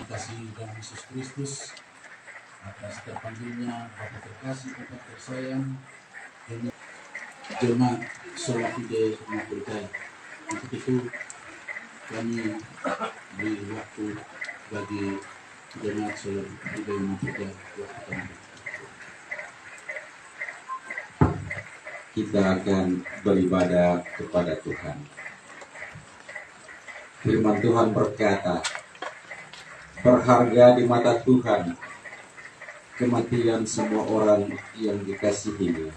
kasih Tuhan Yesus Kristus, atas terpanggilnya Bapa terkasih, Bapa tersayang, ini jemaat Sola Fide Mapurkai. Untuk itu kami beri waktu bagi jemaat Sola Fide Mapurkai waktu kami. Kita akan beribadah kepada Tuhan. Firman Tuhan berkata, berharga di mata Tuhan kematian semua orang yang dikasihinya.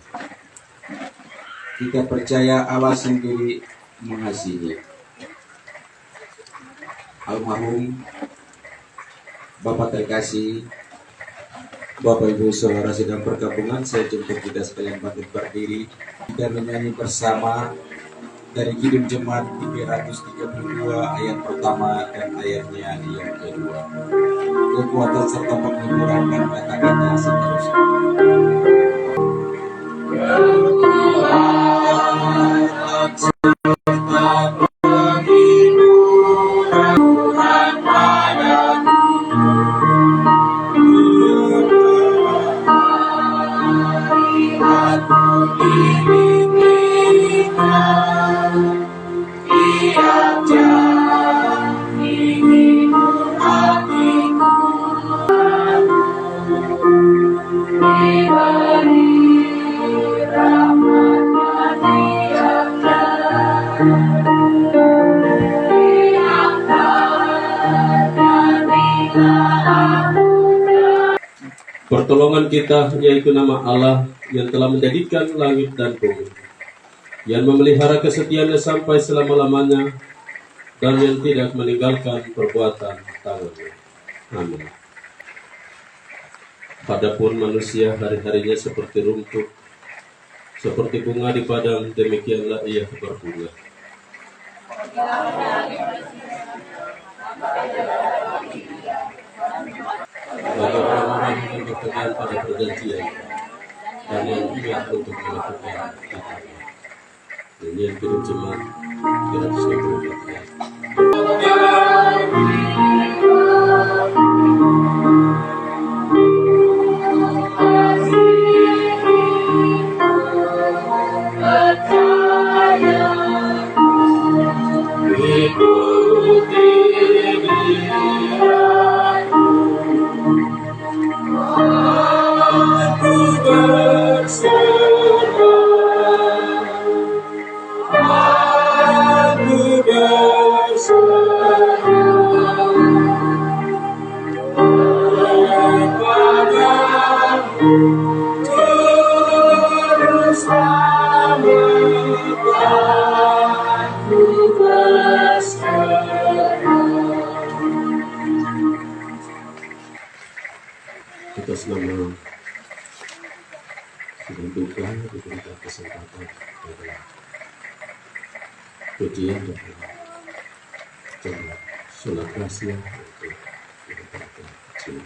Kita percaya Allah sendiri mengasihi. Almarhum Bapak terkasih, Bapak Ibu Saudara sedang perkampungan, saya jemput kita sekalian bangkit berdiri. Kita menyanyi bersama dari Kidung Jemaat 332 ayat pertama dan ayatnya yang kedua. Kekuatan serta penghiburan dan kata-kata seterusnya. Pertolongan kita yaitu nama Allah yang telah menjadikan langit dan bumi, yang memelihara kesetiaannya sampai selama-lamanya, dan yang tidak meninggalkan perbuatan tangannya. Amin. Adapun manusia hari-harinya seperti rumput, seperti bunga di padang, demikianlah ia berbunga. Bagi orang-orang yang berpegang pada perjanjian dan yang ingat untuk melakukan kitanya. Ini yang Kidung Jemaat 332. Kita selama sedang duka diberikan kesempatan pada pujian dan sholat kasih untuk diberikan kecil.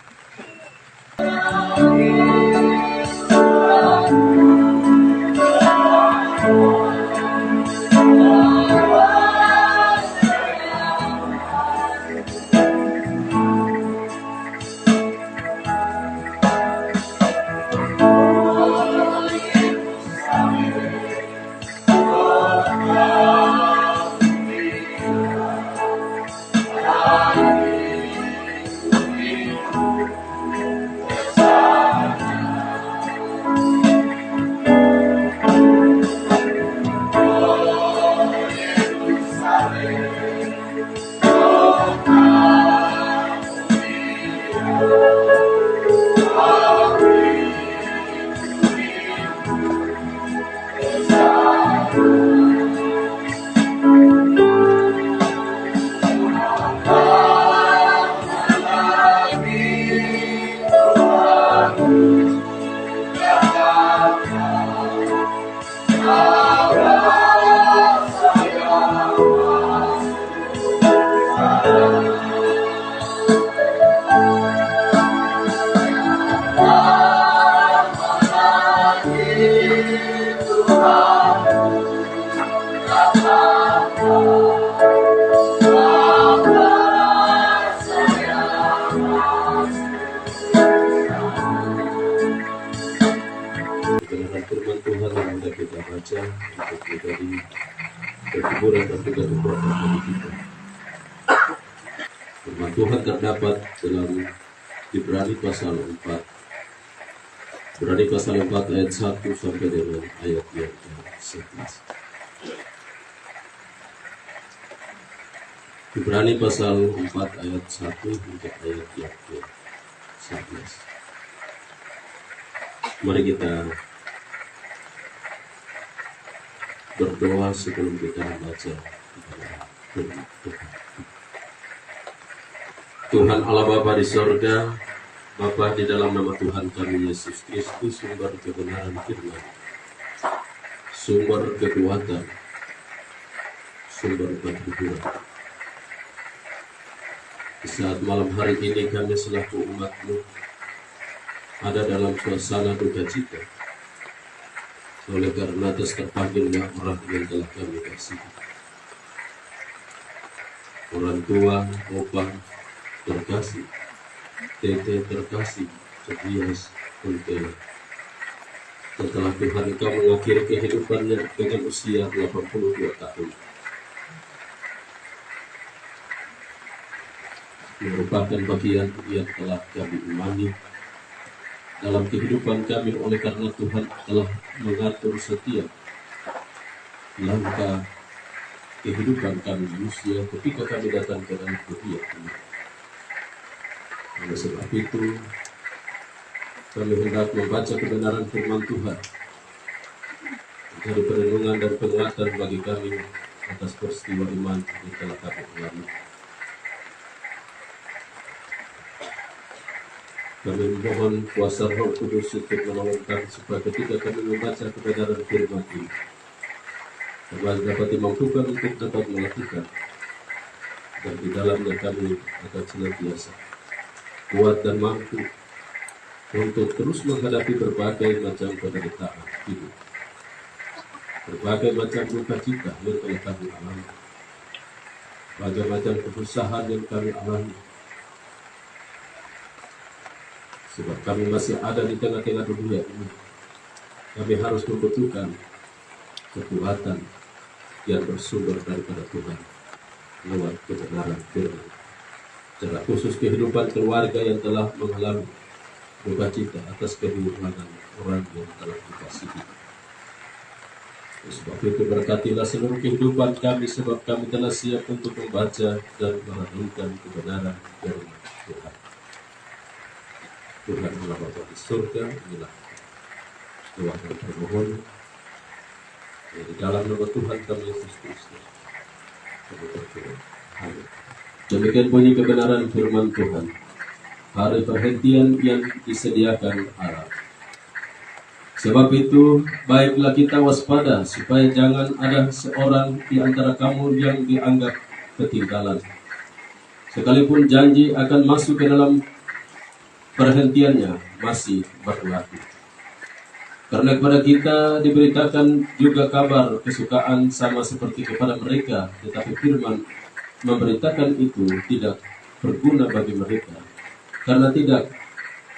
membaca untuk menjadi berhiburan dan juga kekuatan bagi kita. Firman Tuhan terdapat dalam Ibrani pasal 4. Ibrani pasal 4 ayat 1 sampai dengan ayat yang ke-11. Ibrani pasal 4 ayat 1 hingga ayat yang ke-11. Mari kita berdoa sebelum kita membaca firman Tuhan. Tuhan Allah Bapa di sorga, Bapa, di dalam nama Tuhan kami Yesus Kristus, sumber kebenaran firman, sumber kekuatan, sumber kehidupan. Di saat malam hari ini kami selaku umat-Mu ada dalam suasana duka cita, oleh karena atas terpanggilnya orang yang telah kami kasihi. Orang tua, opang, terkasih, tete terkasih, Tobias, Kuntela. Setelah Tuhan Engkau mengakhiri kehidupannya dengan usia 82 tahun. Merupakan bagian yang telah kami imani dalam kehidupan kami, oleh karena Tuhan telah mengatur setiap langkah kehidupan kami manusia ketika kami datang ke dalam dunia ini. Oleh sebab itu, kami hendak membaca kebenaran firman Tuhan dari perenungan dan penguatan bagi kami atas peristiwa iman yang telah kami alami. Kami mohon kuasa Roh Kudus untuk menolong kami supaya ketika kami membaca kebenaran firman ini, kami dapat dimampukan untuk dapat melakukan, dan di dalamnya kami akan senantiasa kuat dan mampu untuk terus menghadapi berbagai macam penderitaan hidup, berbagai macam duka cita yang telah kami alami, berbagai macam kesusahan yang kami alami. Sebab kami masih ada di tengah-tengah dunia ini, kami harus membutuhkan kekuatan yang bersumber daripada Tuhan lewat kebenaran firman. Secara khusus kehidupan keluarga yang telah mengalami duka cita atas kehilangan orang yang telah dikasihi. Sebab itu berkatilah seluruh kehidupan kami, sebab kami telah siap untuk membaca dan merenungkan kebenaran firman Tuhan. Tuhan Allah Bapa di surga, inilah doa dan permohonan di dalam nama Tuhan kami Yesus Kristus. Kami berdoa. Amin. Demikian bunyi kebenaran firman Tuhan. Hari perhentian yang disediakan Allah. Sebab itu, baiklah kita waspada supaya jangan ada seorang di antara kamu yang dianggap ketinggalan. Sekalipun janji akan masuk ke dalam perhentiannya masih berlaku. Karena kepada kita diberitakan juga kabar kesukaan sama seperti kepada mereka, tetapi firman memberitakan itu tidak berguna bagi mereka, karena tidak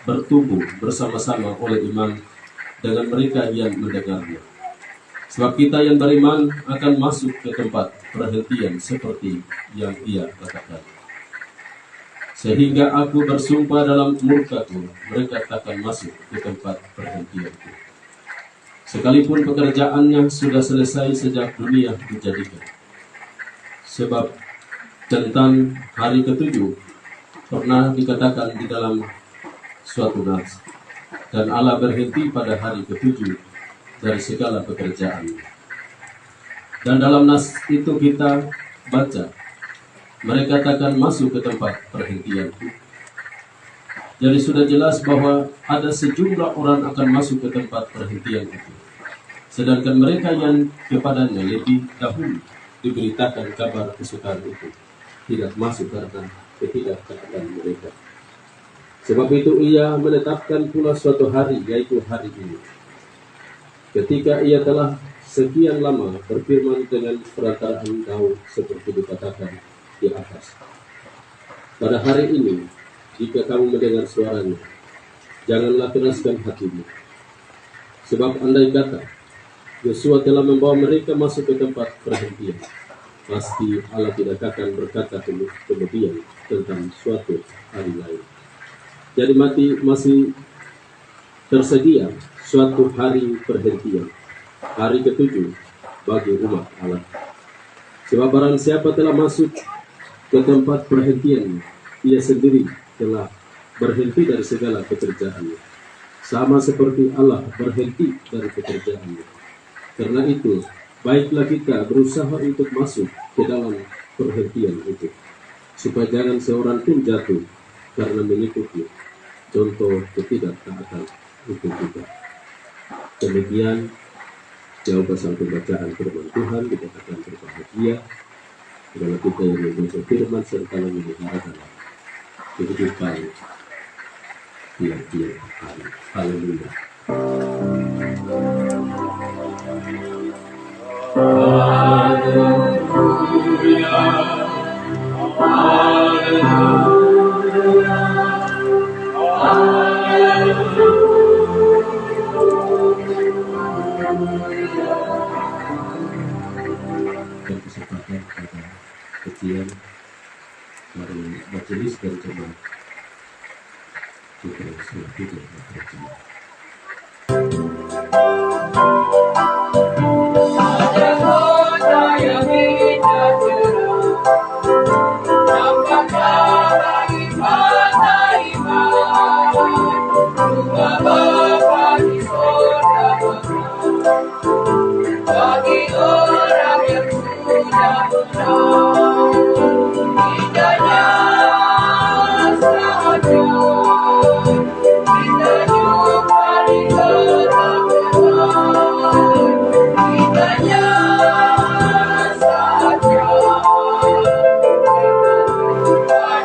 bertumbuh bersama-sama oleh iman dengan mereka yang mendengarnya. Sebab kita yang beriman akan masuk ke tempat perhentian seperti yang ia katakan. Sehingga aku bersumpah dalam murkaku, mereka takkan masuk ke tempat perhentianku. Sekalipun pekerjaannya sudah selesai sejak dunia dijadikan. Sebab tentang hari ketujuh pernah dikatakan di dalam suatu nas, dan Allah berhenti pada hari ketujuh dari segala pekerjaan. Dan dalam nas itu kita baca, mereka takkan masuk ke tempat perhentianku. Jadi sudah jelas bahwa ada sejumlah orang akan masuk ke tempat perhentian itu. Sedangkan mereka yang kepadanya lebih dahulu diberitakan kabar kesukaan itu tidak masuk karena ketidaktaatan mereka. Sebab itu ia menetapkan pula suatu hari, yaitu hari ini, ketika ia telah sekian lama berfirman dengan perantaraan Daud seperti dikatakan di atas. Pada hari ini, jika kamu mendengar suaranya, janganlah keraskan hatimu. Sebab andai kata Yosua telah membawa mereka masuk ke tempat perhentian. Pasti Allah tidak akan berkata kemudian tentang suatu hari lain. Jadi masih tersedia suatu hari perhentian, hari ketujuh bagi umat Allah. Sebab barang siapa telah masuk ke tempat perhentian, ia sendiri telah berhenti dari segala pekerjaannya, sama seperti Allah berhenti dari pekerjaannya. Karena itu, baiklah kita berusaha untuk masuk ke dalam perhentian itu, supaya jangan seorang pun jatuh karena mengikuti contoh ketidaktaatan itu kita. Demikian jauh pasal pembacaan firman Tuhan, dikatakan berbahagia adalah kita yang membaca firman serta memelihara dalam kehidupan tiap-tiap hari. Haleluya. Dan kesempatan pada kecil dari majelis dan jemaat kita sudah tidak bekerja. Ada kota yang indah cerah, nampaknya bagi mata iman, rumah Bapa di sorga benar, bagi orang yang sudah benar, indahnya saat jauh, kita jumpa di kota-kota. Indahnya saat jauh,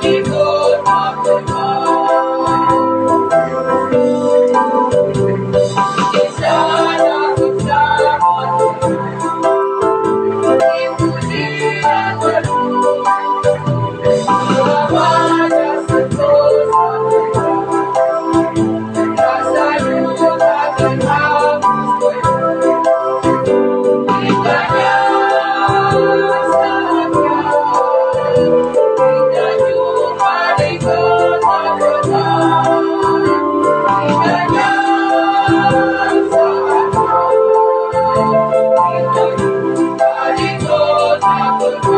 di kota-kota. Di sana bersama Tuhan, dipujian penuh, selamanya sentosa Tuhan, rasa duka terhapus penuh. Indahnya saat jauh, kita jumpa di kota-kota. Indahnya saat jauh, kita jumpa di kota-kota.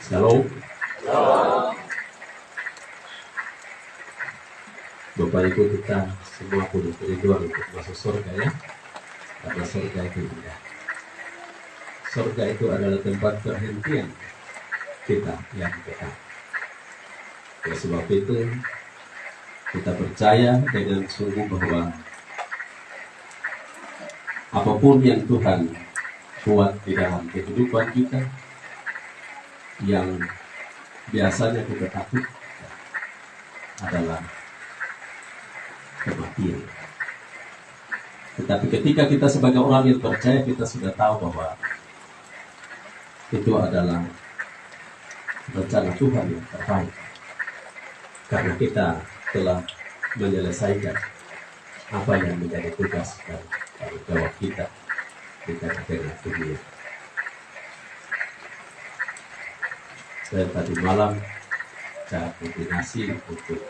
Shalom. Bapak Ibu, kita semua punya kerinduan untuk masuk surga ya. Karena surga itu indah. Surga itu adalah tempat perhentian kita yang kekal. Oleh sebab itu kita percaya dengan sungguh bahwa apapun yang Tuhan buat di dalam kehidupan kita, yang biasanya kita takut adalah kematian. Tetapi ketika kita sebagai orang yang percaya, kita sudah tahu bahwa itu adalah rencana Tuhan yang terbaik. Karena kita telah menyelesaikan apa yang menjadi tugas dan tanggung jawab kita di tengah dunia. Saya tadi malam saya koordinasi untuk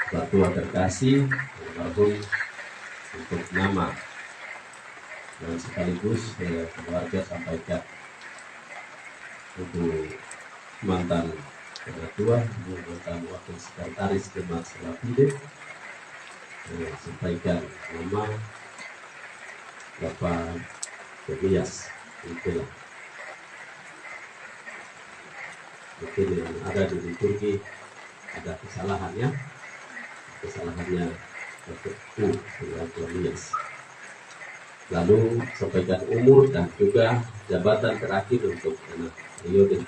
Ketua Terkasih almarhum untuk nama, dan sekaligus keluarga sampaikan untuk mantan ketua, mantan wakil sekretaris Jemaat Selapide, sampaikan nama Bapak Tobias Itulah. Mungkin yang ada di Turki ada kesalahannya dengan Tobias. Lalu sampaikan umur dan juga jabatan terakhir untuk anak periode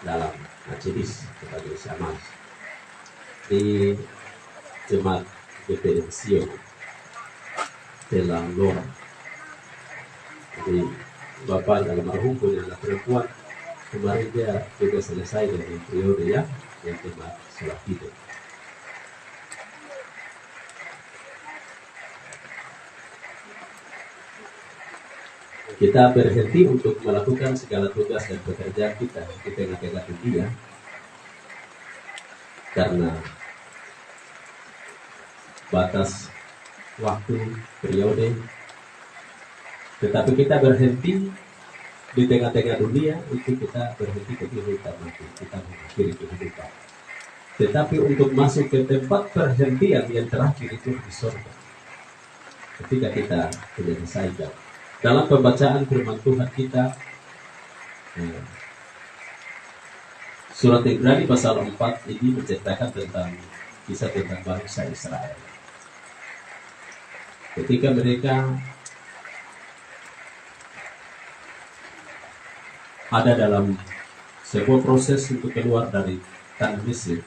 dalam majelis sebagai syamah di Jemaat BPM Sion Telang Lor. Jadi Bapak almarhum punya anak perempuan, kemarin dia juga selesai dari periode yang tema sholat hidup. Kita berhenti untuk melakukan segala tugas dan pekerjaan kita di tengah-tengah dunia karena batas waktu, periode. Tetapi kita berhenti di tengah-tengah dunia, itu kita berhenti kehidupan mati, kita mengakhiri kehidupan. Tetapi untuk masuk ke tempat perhentian yang terakhir itu di surga. Ketika kita menyelesaikan dalam pembacaan firman Tuhan kita, surat Ibrani pasal 4 ini menceritakan tentang kisah tentang bangsa Israel. Ketika mereka ada dalam sebuah proses untuk keluar dari tanah Mesir,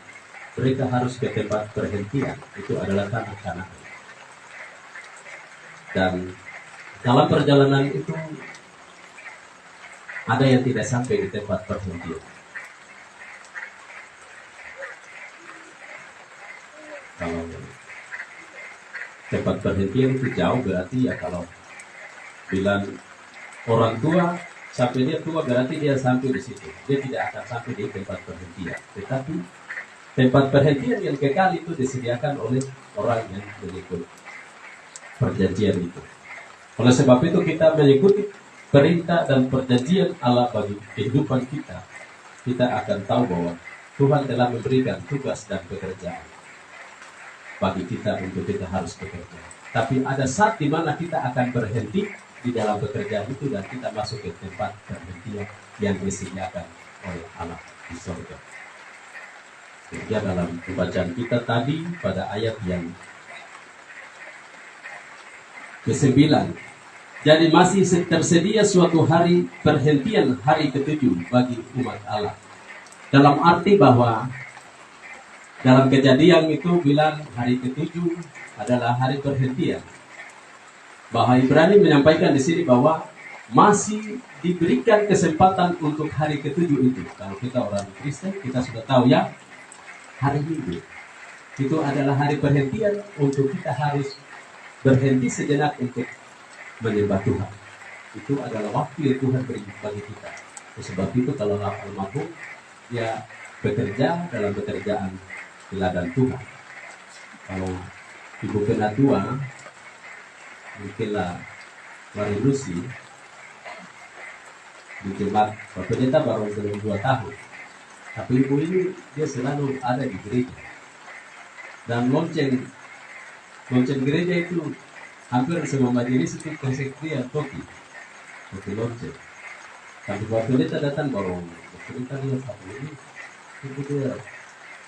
mereka harus ke tempat perhentian, itu adalah tanah Kanaan. Dan dalam perjalanan itu ada yang tidak sampai di tempat perhentian. Kalau tempat perhentian itu jauh, berarti ya kalau bilang orang tua sampai dia tua, berarti dia sampai di situ. Dia tidak akan sampai di tempat perhentian. Tetapi tempat perhentian yang kekal itu disediakan oleh orang yang mengikut perjanjian itu. Oleh sebab itu kita mengikuti perintah dan perjanjian Allah bagi kehidupan kita. Kita akan tahu bahwa Tuhan telah memberikan tugas dan pekerjaan bagi kita untuk kita harus bekerja. Tapi ada saat di mana kita akan berhenti di dalam pekerjaan itu dan kita masuk ke tempat perhentian yang disediakan oleh Allah di surga. Jadi dalam pembacaan kita tadi pada ayat yang ke-9, jadi masih tersedia suatu hari perhentian, hari ke-7 bagi umat Allah. Dalam arti bahwa dalam Kejadian itu bilang hari ke-7 adalah hari perhentian. Bahwa Ibrani menyampaikan di sini bahwa masih diberikan kesempatan untuk hari ke-7 itu. Kalau kita orang Kristen, kita sudah tahu ya, hari Minggu itu adalah hari perhentian untuk kita harus berhenti sejenak untuk menyembah Tuhan. Itu adalah waktu yang Tuhan beri bagi kita. Sebab itu kalau almarhum ya bekerja dalam pekerjaan di ladang Tuhan. Kalau ibu penatua mungkinlah Mari Lucy di jemaat pendeta baru 2 tahun. Tapi ibu ini dia selalu ada di gereja. Dan lonceng gereja itu hampir semua majelis itu kesekrian toki lonceng. Tapi waktu kita datang baru kita lihat satu ini itu dia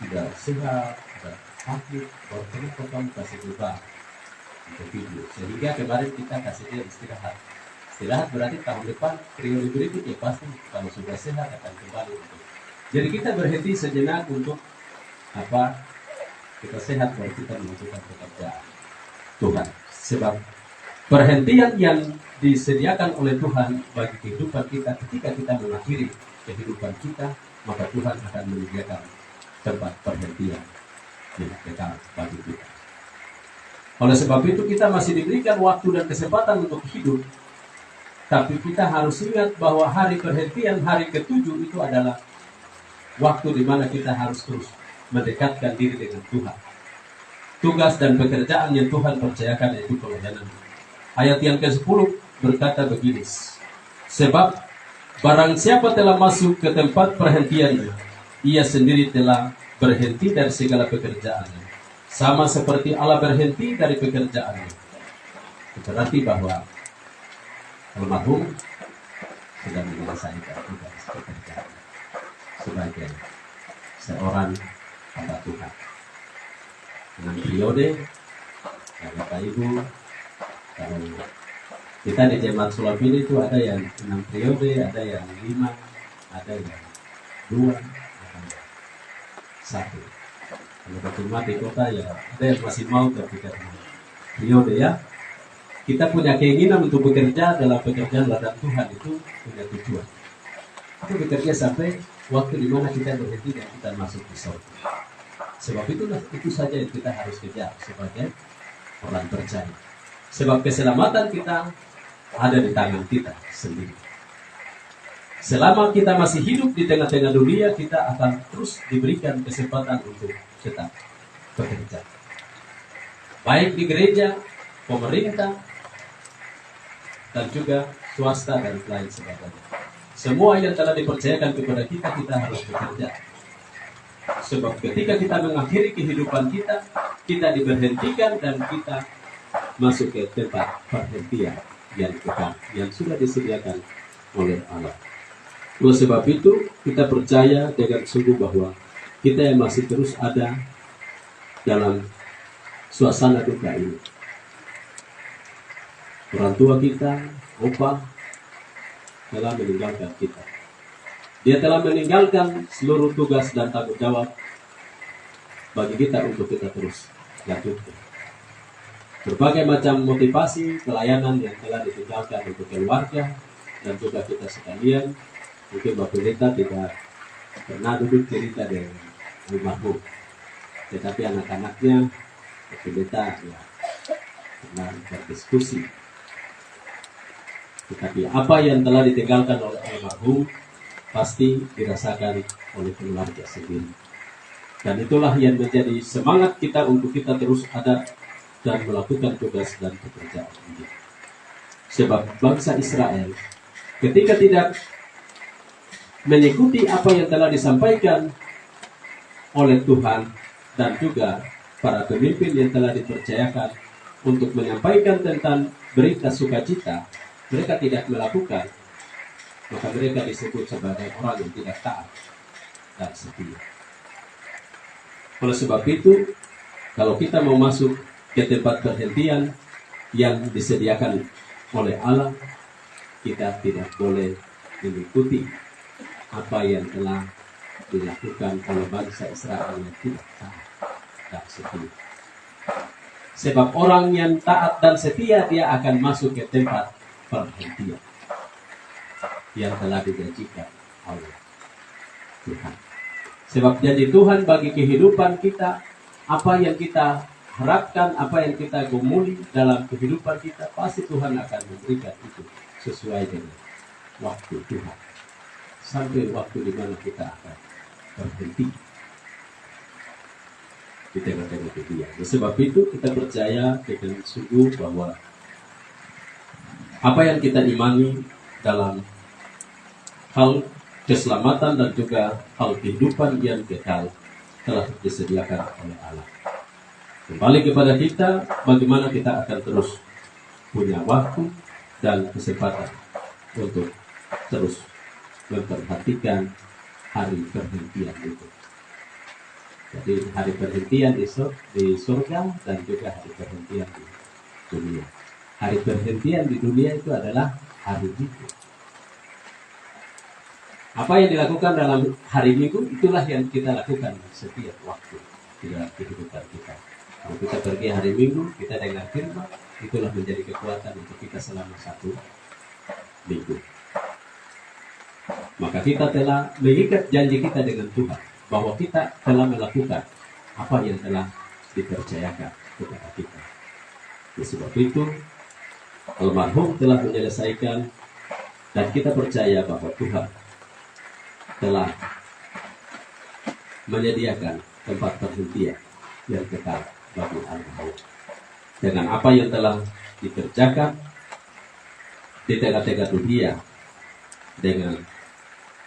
tidak sehat, tidak sakit, baru kenapa kamu kasih berubah untuk video. Sehingga kemarin kita kasih dia istirahat. Istirahat berarti tahun depan periode berikutnya pasti kalau sudah sehat akan kembali untuk. Jadi kita berhenti sejenak untuk apa? Kita sehat baru kita melakukan pekerjaan Tuhan. Sebab perhentian yang disediakan oleh Tuhan bagi kehidupan kita ketika kita mengakhiri kehidupan kita, maka Tuhan akan menyediakan tempat perhentian yang kekal bagi kita. Oleh sebab itu kita masih diberikan waktu dan kesempatan untuk hidup. Tapi kita harus ingat bahwa hari perhentian, hari ke-7 itu adalah waktu di mana kita harus terus mendekatkan diri dengan Tuhan. Tugas dan pekerjaan yang Tuhan percayakan yaitu pelayanan. Ayat yang ke-10 berkata begini, sebab barang siapa telah masuk ke tempat perhentiannya, ia sendiri telah berhenti dari segala pekerjaannya, sama seperti Allah berhenti dari pekerjaannya. Berarti bahwa almarhum sudah menyelesaikan tugas pekerjaan sebagai seorang hamba Tuhan. Dengan periode, ya Bapak Ibu, kalau kita di jemaat Sulapili itu ada yang 6 periode, ada yang 5, ada yang 2, ada yang 1. Kalau jemaat di kota ya ada yang masih mau tapi karena periode ya. kita punya keinginan untuk bekerja dalam pekerjaan ladang Tuhan itu punya tujuan. Kita bekerja sampai waktu di mana kita berhenti dan kita masuk di surga. Sebab itu saja yang kita harus kejar sebagai orang percaya. Sebab keselamatan kita ada di tangan kita sendiri. Selama kita masih hidup di tengah-tengah dunia, kita akan terus diberikan kesempatan untuk tetap bekerja. Baik di gereja, pemerintah, dan juga swasta dan lain sebagainya. Semua yang telah dipercayakan kepada kita, kita harus bekerja. Sebab ketika kita mengakhiri kehidupan kita, kita diberhentikan dan kita masuk ke tempat perhentian yang kekal, yang sudah disediakan oleh Allah. Oleh sebab itu, kita percaya dengan sungguh bahwa kita yang masih terus ada dalam suasana duka ini. Orang tua kita, opa, telah meninggalkan kita. Dia telah meninggalkan seluruh tugas dan tanggung jawab bagi kita untuk kita terus lanjutkan. Berbagai macam motivasi, pelayanan yang telah ditinggalkan untuk keluarga dan juga kita sekalian. Mungkin Bapak Pendeta tidak pernah duduk cerita dengan almarhum, tetapi anak-anaknya Bapak Pendeta ya pernah berdiskusi. Tetapi apa yang telah ditinggalkan oleh almarhum pasti dirasakan oleh keluarga sendiri. Dan itulah yang menjadi semangat kita untuk kita terus ada dan melakukan tugas dan pekerjaan ini. Sebab bangsa Israel ketika tidak mengikuti apa yang telah disampaikan oleh Tuhan dan juga para pemimpin yang telah dipercayakan untuk menyampaikan tentang berita sukacita, mereka tidak melakukan, maka mereka disebut sebagai orang yang tidak taat dan setia. Oleh sebab itu, kalau kita mau masuk ke tempat perhentian yang disediakan oleh Allah, kita tidak boleh mengikuti apa yang telah dilakukan oleh bangsa Israel yang tidak taat dan setia. Sebab orang yang taat dan setia, dia akan masuk ke tempat perhentian yang telah dijanjikan oleh Tuhan. Sebab janji Tuhan bagi kehidupan kita, apa yang kita harapkan, apa yang kita gumuli dalam kehidupan kita, pasti Tuhan akan memberikan itu sesuai dengan waktu Tuhan. Sampai waktu di mana kita akan berhenti di tengah-tengah dunia. Sebab itu kita percaya dengan sungguh bahwa apa yang kita imani dalam hal keselamatan dan juga hal kehidupan yang kekal telah disediakan oleh Allah. Kembali kepada kita, bagaimana kita akan terus punya waktu dan kesempatan untuk terus memperhatikan hari perhentian itu. Jadi hari perhentian di surga dan juga hari perhentian di dunia. Hari perhentian di dunia itu adalah hari Minggu. Apa yang dilakukan dalam hari Minggu, itulah yang kita lakukan setiap waktu di dalam kehidupan kita. Kalau kita pergi hari Minggu, kita dengar firman, itulah menjadi kekuatan untuk kita selama satu minggu. Maka kita telah mengikat janji kita dengan Tuhan, bahwa kita telah melakukan apa yang telah dipercayakan kepada kita. Sebab itu, almarhum telah menyelesaikan, dan kita percaya bahwa Tuhan telah menyediakan tempat perhentian yang kekal bagi almarhum. Dengan apa yang telah dikerjakan di tengah-tengah dunia, dengan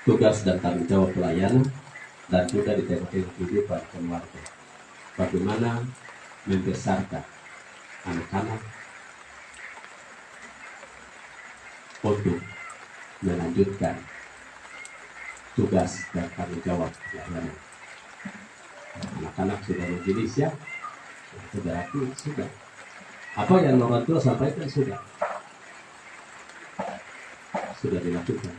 tugas dan tanggung jawab pelayanan, dan juga di tengah-tengah kehidupan keluarga. Bagaimana membesarkan anak-anak untuk melanjutkan tugas dan tanggung jawab pelayanan. Anak-anak sudah menjadi siap, berarti sudah. Apa yang orang tua sampaikan sudah dilakukan.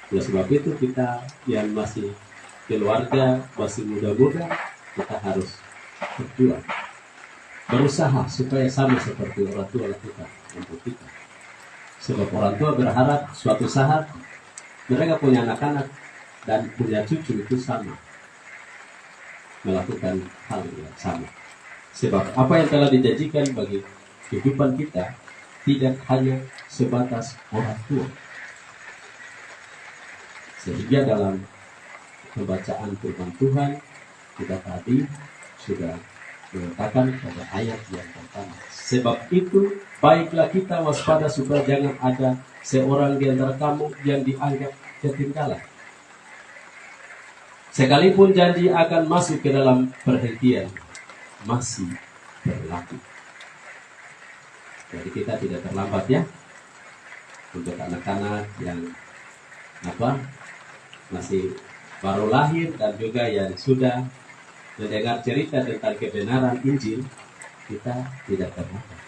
Oleh sebab itu kita yang masih keluarga, masih muda-muda, kita harus berjuang berusaha supaya sama seperti orang tua lakukan untuk kita. Sebab orang tua berharap suatu saat mereka punya anak-anak dan punya cucu itu sama, melakukan hal yang sama. Sebab apa yang telah dijanjikan bagi kehidupan kita tidak hanya sebatas orang tua. Sehingga dalam pembacaan firman Tuhan kita tadi sudah mengatakan pada ayat yang pertama, sebab itu baiklah kita waspada supaya jangan ada seorang di antara kamu yang dianggap ketinggalan. Sekalipun janji akan masuk ke dalam perhentian, masih berlaku. Jadi kita tidak terlambat ya, untuk anak-anak yang masih baru lahir dan juga yang sudah mendengar cerita tentang kebenaran Injil, kita tidak terlambat.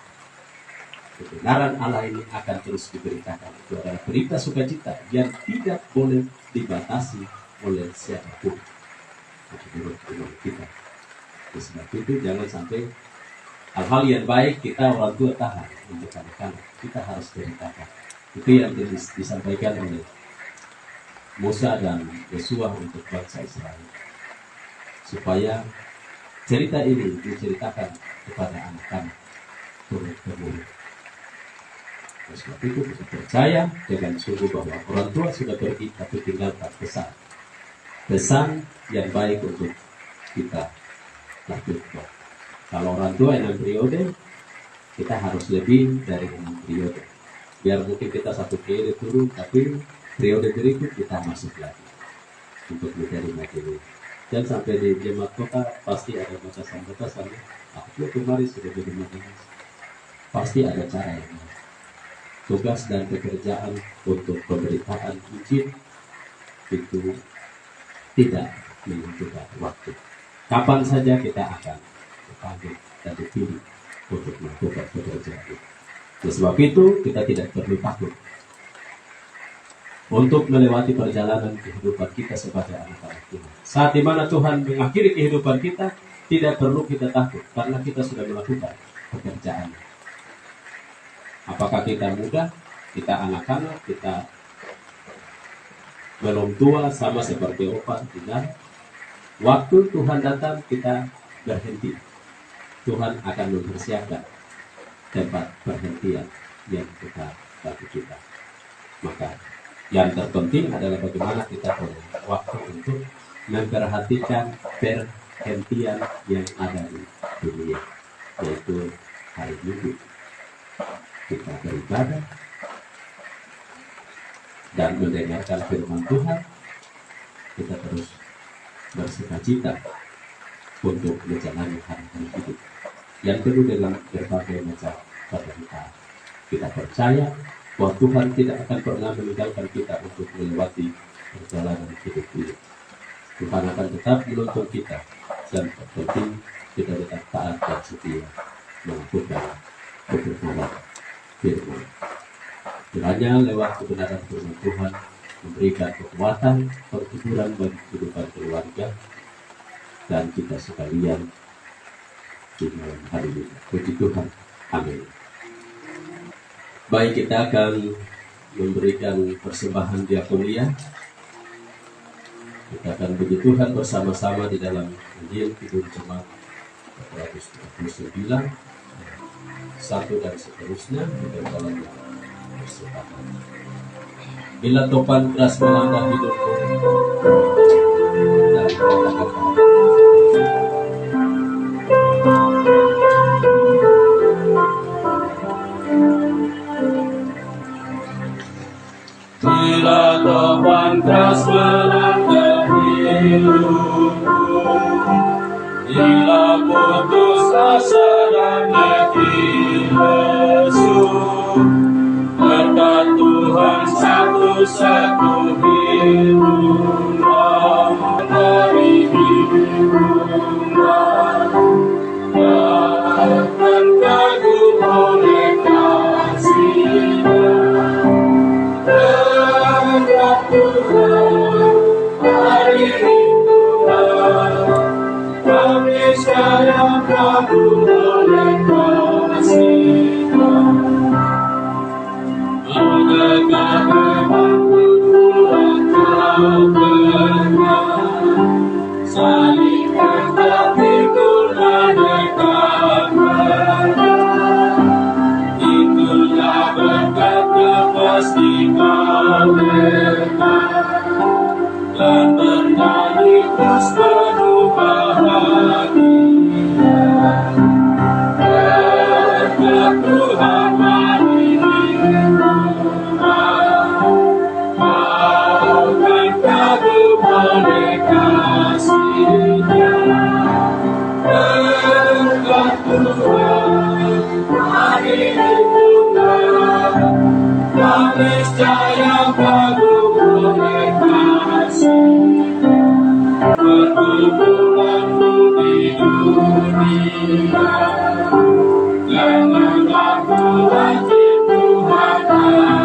Kebenaran Allah ini akan terus diberitakan. Itu adalah berita sukacita yang tidak boleh dibatasi oleh siapapun. Menurut kita. Sebab itu jangan sampai hal-hal yang baik kita orang tua tahan untuk anak-anak. Kita harus beritakan. Itu yang disampaikan oleh Musa dan Yosua untuk bangsa Israel, supaya cerita ini diceritakan kepada anak-anak turun-temurun. Sebab itu kita percaya dengan sungguh bahwa orang tua sudah pergi tapi tinggalkan pesan yang baik untuk kita lakukan. Kalau orang tua 6 periode, kita harus lebih dari 6 periode. Biar mungkin kita 1 periode turun, tapi periode berikut kita masuk lagi untuk menjadi majelis. Dan sampai di jemaat kota pasti ada batasan-batasan. Aku kemarin sudah jadi majelis. Pasti ada cara yang lain. Tugas dan pekerjaan untuk pemberitaan Injil itu tidak menentukan waktu. Kapan saja kita akan dipanggil dan dipilih untuk melakukan pekerjaan itu. Oleh sebab itu kita tidak perlu takut untuk melewati perjalanan kehidupan kita sebagai anak-anak Tuhan. Saat dimana Tuhan mengakhiri kehidupan kita, tidak perlu kita takut karena kita sudah melakukan pekerjaan. Apakah kita muda, kita anak-anak, kita belum tua, sama seperti opa, tidak. Waktu Tuhan datang, kita berhenti. Tuhan akan mempersiapkan tempat perhentian yang kita bagi kita. Maka yang terpenting adalah bagaimana kita punya waktu untuk memperhatikan perhentian yang ada di dunia, yaitu hari Minggu. Kita beribadah dan mendengarkan firman Tuhan. Kita terus bersukacita untuk menjalani hari-hari hidup yang penuh dengan berbagai macam penderitaan. Kita percaya bahwa Tuhan tidak akan pernah meninggalkan kita untuk melewati perjalanan hidup ini. Tuhan akan tetap menuntun kita, dan terpenting kita tetap taat dan setia melakukan kebenaran firman. Kiranya lewat kebenaran firman Tuhan memberikan kekuatan, pertuburan bagi kehidupan keluarga dan kita sekalian di malam hari ini. Puji Tuhan. Amin. Baik, kita akan memberikan persembahan diakonia. Kita akan puji Tuhan bersama-sama di dalam Injil Kidung Jemaat 439, 1 dan seterusnya di dalam persembahan. Bila topan keras melanda hidupku dan katakan bila topan keras melanda hidupku, bila putus asa dan letih lesu, berkat Tuhan satu-satu hiduplah dari hiduplah, akan kagum oleh kasih-Nya. Berkat Tuhan hari hiduplah, kami sayang kagum oleh Saling berkati kurang itulah berkat pasti mereka dan bernyanyi terus penuh bahagia. Berkat Tuhan mari dirimah, maukan kagum oleh kasih-Nya. Berkat Tuhan mari dirimah, niscaya kagum oleh kasih-Nya. Pergumulan di dunia, jangan aku hati Tuhan ada.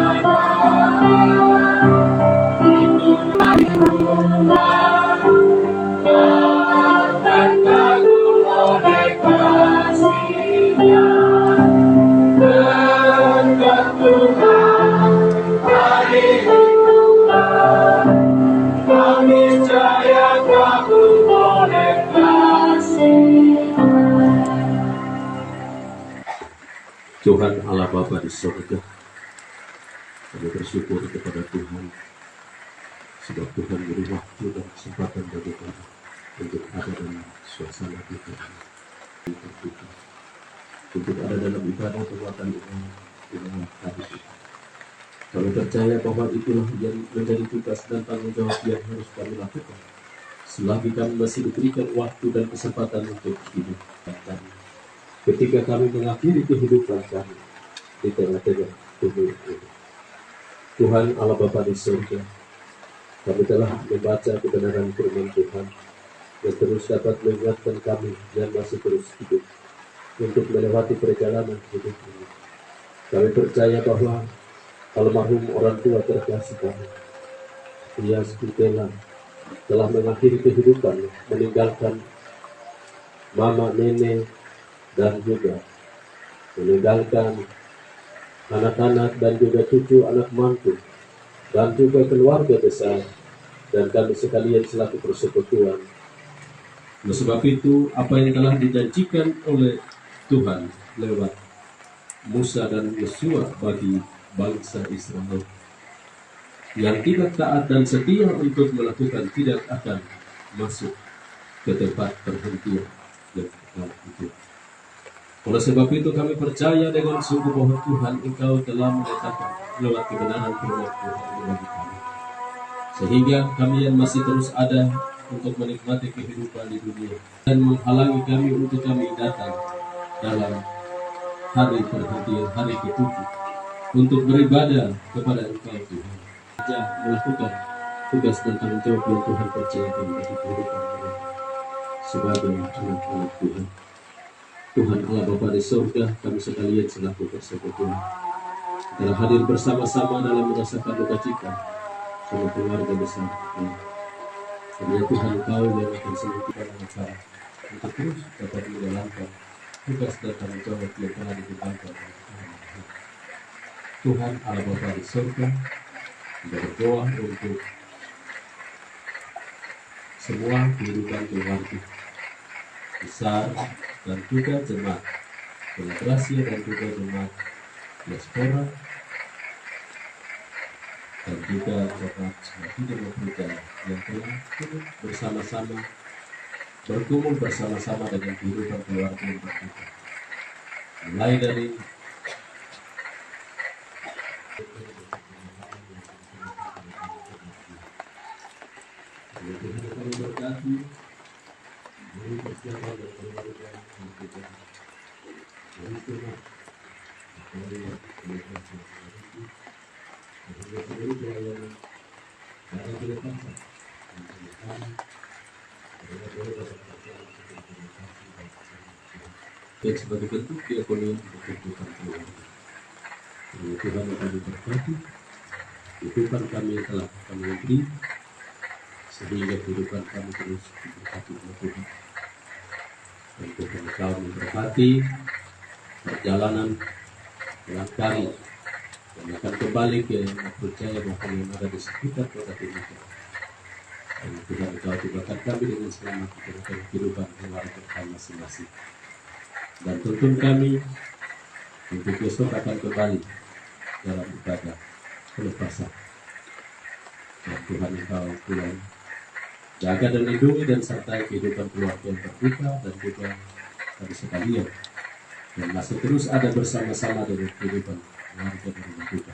Itulah rumah dan kagum oleh kasih-Nya. Berkat Tuhan hari Tuhan, kami niscaya kagum oleh kasih-Nya. Tuhan Allah Bapa di surga, kami bersyukur kepada Tuhan sebab Tuhan beri waktu dan kesempatan bagi kami untuk ada dalam suasana kita, untuk ada dalam ibadah kekuatan ibadah tadi. Kami percaya bahwa itulah yang menjadi tugas dan tanggung jawab yang harus kami lakukan selagi kami masih diberikan waktu dan kesempatan untuk hidup kami. Ketika kami mengakhiri kehidupan kami di tengah-tengah dunia ini, Tuhan Allah Bapa di surga, kami telah membaca kebenaran firman Tuhan yang terus dapat mengingatkan kami yang masih terus hidup untuk melewati perjalanan hidup ini. Kami percaya bahwa almarhum orang tua terkasih kami, Ia Stella, telah mengakhiri kehidupannya, meninggalkan mama, nenek, dan juga meninggalkan anak-anak dan juga cucu anak mantu dan juga keluarga besar dan kami sekalian selaku persekutuan. Oleh sebab itu, apa yang telah dijanjikan oleh Tuhan lewat Musa dan Yosua bagi bangsa Israel yang tidak taat dan setia untuk melakukan tidak akan masuk ke tempat perhentian yang kekal itu. Oleh sebab itu kami percaya dengan sungguh bahwa Tuhan Engkau telah menetapkan lewat kebenaran firman Tuhan bagi kami, sehingga kami yang masih terus ada untuk menikmati kehidupan di dunia dan menghalangi kami untuk kami datang dalam hari perhentian, hari ketujuh untuk beribadah kepada Engkau Tuhan, melakukan tugas dan tanggung jawab yang Tuhan percayakan bagi kehidupan kami sebagai anak-anak Tuhan. Tuhan Allah Bapa di surga, kami sekalian selaku persekutuan telah hadir bersama-sama dalam merasakan duka cita sama keluarga besar ini. Karena Tuhan Engkau yang akan senantiasa mengacara untuk terus dapat menjalankan tugas dan tanggung jawab yang telah diberikan. Tuhan Allah Bapa di surga, kita berdoa untuk semua kehidupan keluarga besar dan juga jemaat kolaborasi dan juga jemaat diaspora dan juga jemaat hidup berjalan yang telah bersama-sama berkumpul bersama-sama dengan kehidupan keluarga yang berbeda, mulai dari kami berkati dari persiapan dan keluarga yang kita dari Tuhan dari pelayanan dari kedepankan dan sebagai bentuk diakoni untuk kehidupan keluarga. Tuhan akan diberkati kehidupan kami yang telah kami beri sehingga kehidupan kami terus diberkati oleh Tuhan. Dan Tuhan Engkau memberkati perjalanan melangkari dan akan kembali ke percaya bahwa yang ada di sekitar kota Timika. Dan Tuhan Engkau tibakan kami dengan selamat di tengah kehidupan keluarga kami masing-masing. Dan tuntun kami untuk besok akan kembali dalam ibadah pelepasan. Dan Tuhan Engkau pulang jaga dan lindungi dan sertai kehidupan keluarga yang terbuka dan juga kami sekalian, dan masih terus ada bersama-sama dengan kehidupan keluarga dan rumah kita.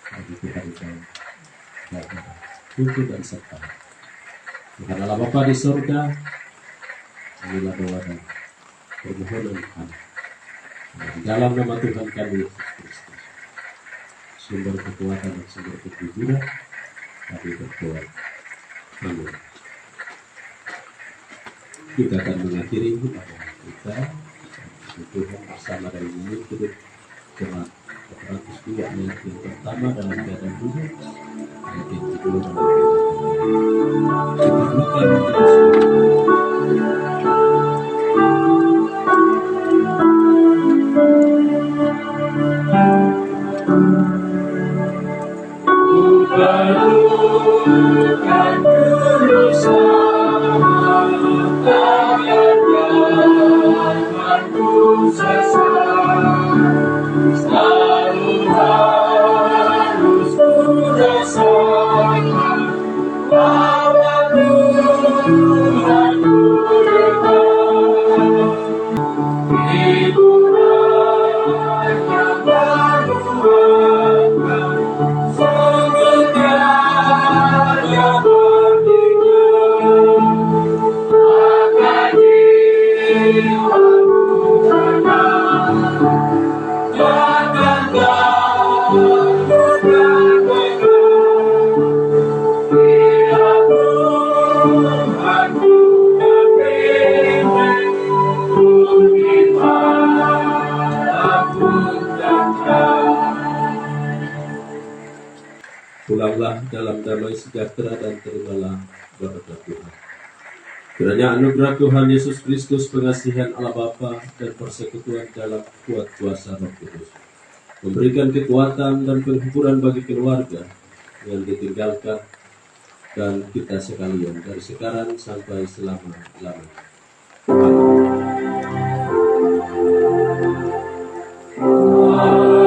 Bagi Tuhan Engkau jaga, tuntun dan sertai. Tuhan Allah Bapa di surga, inilah doa dan permohonan kami. Di dalam nama Tuhan kami Yesus Kristus, sumber kekuatan dan sumber kejujuran, kami berdoa. Amin. Kita akan mengakhiri ibadah kita. Tuhan bersama dari menit hidup Jemaat 402 ayat yang pertama dalam keadaan duduk, ayat yang kedua dalam keadaan Pulanglah dalam damai sejahtera dan terimalah berkat Tuhan. Kiranya anugerah Tuhan Yesus Kristus, pengasihan Allah Bapa dan persekutuan dalam kuat kuasa Roh Kudus memberikan kekuatan dan penghiburan bagi keluarga yang ditinggalkan dan kita sekalian dari sekarang sampai selama-lamanya. Amin.